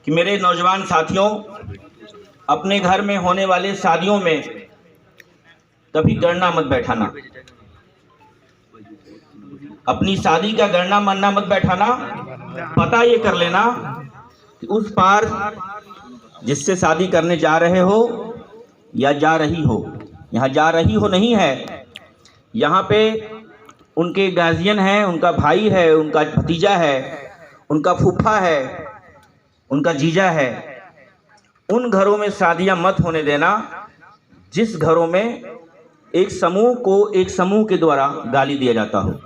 कि मेरे नौजवान साथियों, अपने घर में होने वाले शादियों में कभी गणना मत बैठाना। अपनी शादी का गणना मानना मत बैठाना। पता ये कर लेना कि उस पार जिससे शादी करने जा रहे हो या जा रही हो, यहाँ जा रही हो नहीं है, यहाँ पे उनके गार्जियन हैं, उनका भाई है, उनका भतीजा है, उनका फूफा है, उनका जीजा है। उन घरों में शादियां मत होने देना जिस घरों में एक समूह को एक समूह के द्वारा गाली दिया जाता हो।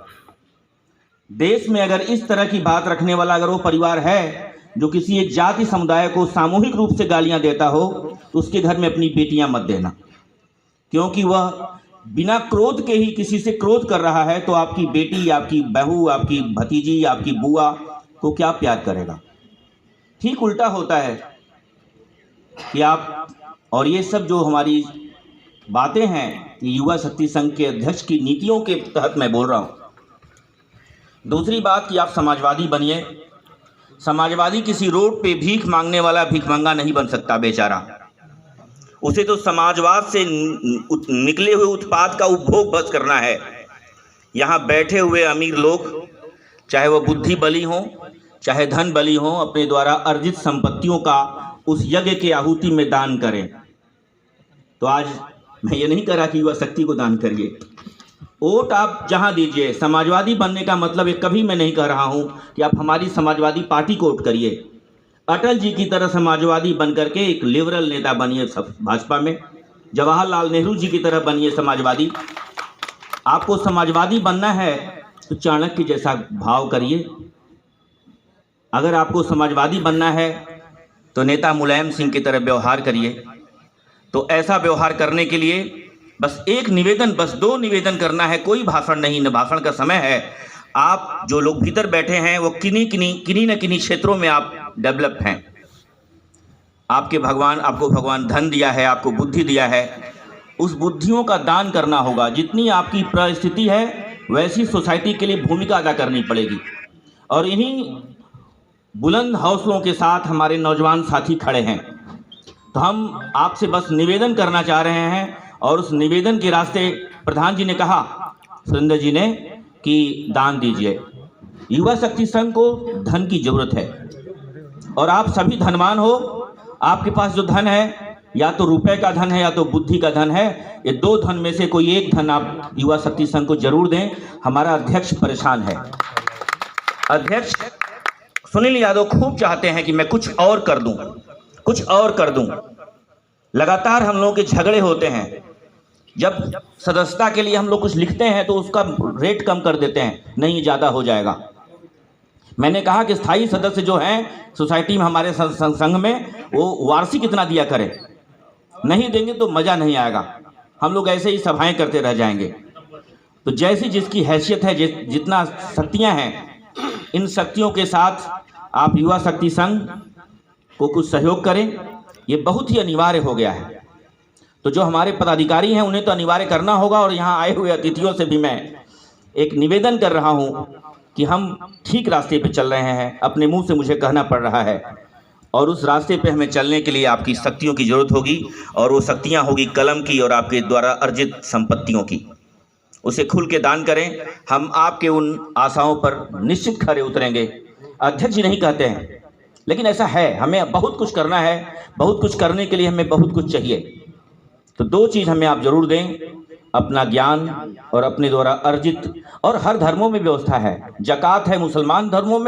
देश में अगर इस तरह की बात रखने वाला अगर वो परिवार है जो किसी एक जाति समुदाय को सामूहिक रूप से गालियां देता हो, तो उसके घर में अपनी बेटियां मत देना, क्योंकि वह बिना क्रोध के ही किसी से क्रोध कर रहा है। तो आपकी बेटी, आपकी बहू, आपकी भतीजी, आपकी बुआ को क्या प्यार करेगा? ठीक उल्टा होता है कि आप, और ये सब जो हमारी बातें हैं युवा शक्ति संघ के अध्यक्ष की नीतियों के तहत मैं बोल रहा हूँ। दूसरी बात कि आप समाजवादी बनिए। समाजवादी किसी रोड पे भीख मांगने वाला भिखमंगा नहीं बन सकता बेचारा। उसे तो समाजवाद से निकले हुए उत्पाद का उपभोग बस करना है। यहाँ बैठे हुए अमीर लोग, चाहे वह बुद्धि बली हो चाहे धन बली हो, अपने द्वारा अर्जित संपत्तियों का उस यज्ञ के आहुति में दान करें। तो आज मैं ये नहीं कह रहा कि युवा शक्ति को दान करिए। वोट आप जहां दीजिए, समाजवादी बनने का मतलब एक कभी मैं नहीं कह रहा हूं कि आप हमारी समाजवादी पार्टी को वोट करिए। अटल जी की तरह समाजवादी बन करके एक लिबरल नेता बनिए भाजपा में। जवाहरलाल नेहरू जी की तरह बनिए समाजवादी। आपको समाजवादी बनना है तो चाणक्य जैसा भाव करिए। अगर आपको समाजवादी बनना है तो नेता मुलायम सिंह की तरह व्यवहार करिए। तो ऐसा व्यवहार करने के लिए बस एक निवेदन, बस 2 निवेदन करना है, कोई भाषण नहीं, न भाषण का समय है। आप जो लोग भीतर बैठे हैं वो किन्हीं न किन्हीं क्षेत्रों में आप डेवलप हैं। आपको भगवान धन दिया है, आपको बुद्धि दिया है, उस बुद्धियों का दान करना होगा। जितनी आपकी परिस्थिति है वैसी सोसाइटी के लिए भूमिका अदा करनी पड़ेगी। और इन्हीं बुलंद हौसलों के साथ हमारे नौजवान साथी खड़े हैं। तो हम आपसे बस निवेदन करना चाह रहे हैं, और उस निवेदन के रास्ते प्रधान जी ने कहा, सुरेंद्र जी ने, कि दान दीजिए। युवा शक्ति संघ को धन की जरूरत है और आप सभी धनवान हो। आपके पास जो धन है, या तो रुपए का धन है या तो बुद्धि का धन है। ये 2 धन में से कोई एक धन आप युवा शक्ति संघ को जरूर दें। हमारा अध्यक्ष परेशान है। अध्यक्ष सुनील यादव खूब चाहते हैं कि मैं कुछ और कर दूं, कुछ और कर दूं। लगातार हम लोगों के झगड़े होते हैं। जब सदस्यता के लिए हम लोग कुछ लिखते हैं तो उसका रेट कम कर देते हैं, नहीं ज़्यादा हो जाएगा। मैंने कहा कि स्थायी सदस्य जो हैं सोसाइटी में हमारे संघ में, वो वार्षिक इतना दिया करें। नहीं देंगे तो मज़ा नहीं आएगा, हम लोग ऐसे ही सभाएं करते रह जाएंगे। तो जैसी जिसकी हैसियत है, जितना शक्तियाँ हैं, इन शक्तियों के साथ आप युवा शक्ति संघ को कुछ सहयोग करें। ये बहुत ही अनिवार्य हो गया है। तो जो हमारे पदाधिकारी हैं उन्हें तो अनिवार्य करना होगा। और यहाँ आए हुए अतिथियों से भी मैं एक निवेदन कर रहा हूँ कि हम ठीक रास्ते पे चल रहे हैं। अपने मुंह से मुझे कहना पड़ रहा है, और उस रास्ते पे हमें चलने के लिए आपकी शक्तियों की जरूरत होगी। और वो शक्तियाँ होगी कलम की और आपके द्वारा अर्जित संपत्तियों की। उसे खुल के दान करें। हम आपके उन आशाओं पर निश्चित खरे उतरेंगे। अध्यक्ष जी नहीं कहते हैं, लेकिन ऐसा है। हमें बहुत कुछ करना है, बहुत कुछ करने के लिए हमें बहुत कुछ चाहिए। तो 2 चीज़ हमें आप जरूर दें, अपना ज्ञान और अपने द्वारा अर्जित। और हर धर्मों में व्यवस्था है। ज़कात है मुसलमान धर्म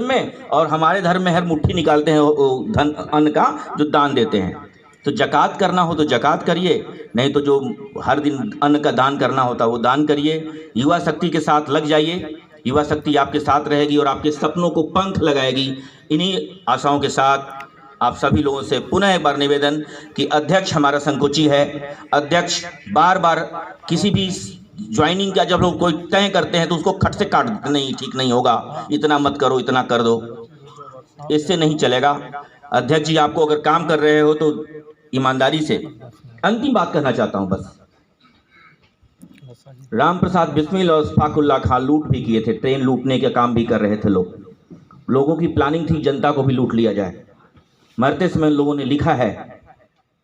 में, और हमारे धर्म में हर मुट्ठी निकालते हैं धन अन्न का, जो दान देते हैं। तो ज़कात करना हो तो ज़कात करिए, नहीं तो जो हर दिन अन्न का दान करना होता है वो दान करिए। युवा शक्ति के साथ लग जाइए। युवा शक्ति आपके साथ रहेगी और आपके सपनों को पंख लगाएगी। इन्हीं आशाओं के साथ आप सभी लोगों से पुनः एक बार निवेदन कि अध्यक्ष हमारा संकोची है। अध्यक्ष बार बार किसी भी ज्वाइनिंग का जब लोग कोई तय करते हैं तो उसको खट से काट देते, नहीं ठीक नहीं होगा, इतना मत करो, इतना कर दो, इससे नहीं चलेगा। अध्यक्ष जी, आपको अगर काम कर रहे हो तो ईमानदारी से। अंतिम बात कहना चाहता हूं बस, राम प्रसाद बिस्मिल और शफाकुल्ला खान लूट भी किए थे। ट्रेन लूटने का काम भी कर रहे थे लोगों की प्लानिंग थी, जनता को भी लूट लिया जाए। मरते समय लोगों ने लिखा है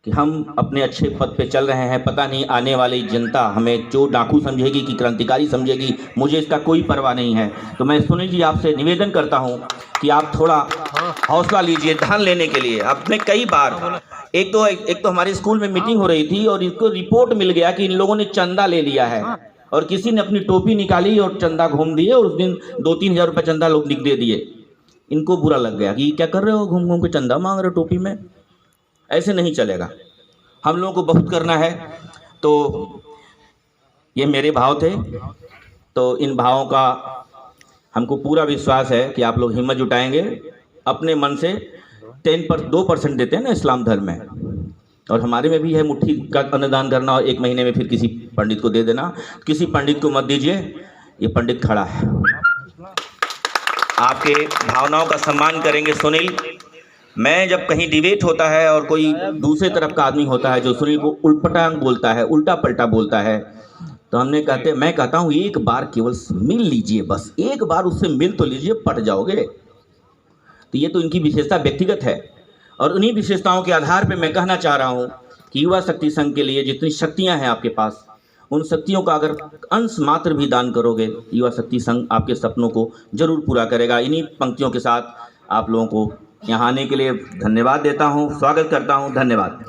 कि हम अपने अच्छे पद पे चल रहे हैं, पता नहीं आने वाली जनता हमें चोर डाकू समझेगी कि क्रांतिकारी समझेगी, मुझे इसका कोई परवाह नहीं है। तो मैं सुनील जी आपसे निवेदन करता हूं कि आप थोड़ा हौसला लीजिए धान लेने के लिए। आपने कई बार एक तो हमारे स्कूल में मीटिंग हो रही थी और इसको रिपोर्ट मिल गया कि इन लोगों ने चंदा ले लिया है और किसी ने अपनी टोपी निकाली और चंदा घूम दिए और उस दिन 2-3 हज़ार रुपये चंदा लोग दे दिए। इनको बुरा लग गया कि क्या कर रहे हो, घूम घूम के चंदा मांग रहे हो टोपी में। ऐसे नहीं चलेगा, हम लोगों को बहुत करना है। तो ये मेरे भाव थे, तो इन भावों का हमको पूरा विश्वास है कि आप लोग हिम्मत जुटाएंगे अपने मन से। 2% देते हैं ना इस्लाम धर्म में, और हमारे में भी है मुट्ठी का अन्नदान करना और 1 महीने में फिर किसी पंडित को दे देना। किसी पंडित को मत दीजिए, ये पंडित खड़ा है, आपके भावनाओं का सम्मान करेंगे। सुनील, मैं जब कहीं डिबेट होता है और कोई दूसरे तरफ का आदमी होता है जो सुनील को उल्पटांग बोलता है, उल्टा पलटा बोलता है, तो मैं कहता हूँ एक बार केवल मिल लीजिए, बस एक बार उससे मिल तो लीजिए, पट जाओगे। तो ये तो इनकी विशेषता व्यक्तिगत है, और उन्हीं विशेषताओं के आधार पर मैं कहना चाह रहा हूँ कि युवा शक्ति संघ के लिए जितनी शक्तियाँ हैं आपके पास, उन शक्तियों का अगर अंश मात्र भी दान करोगे, युवा शक्ति संघ आपके सपनों को जरूर पूरा करेगा। इन्हीं पंक्तियों के साथ आप लोगों को यहाँ आने के लिए धन्यवाद देता हूँ, स्वागत करता हूँ। धन्यवाद।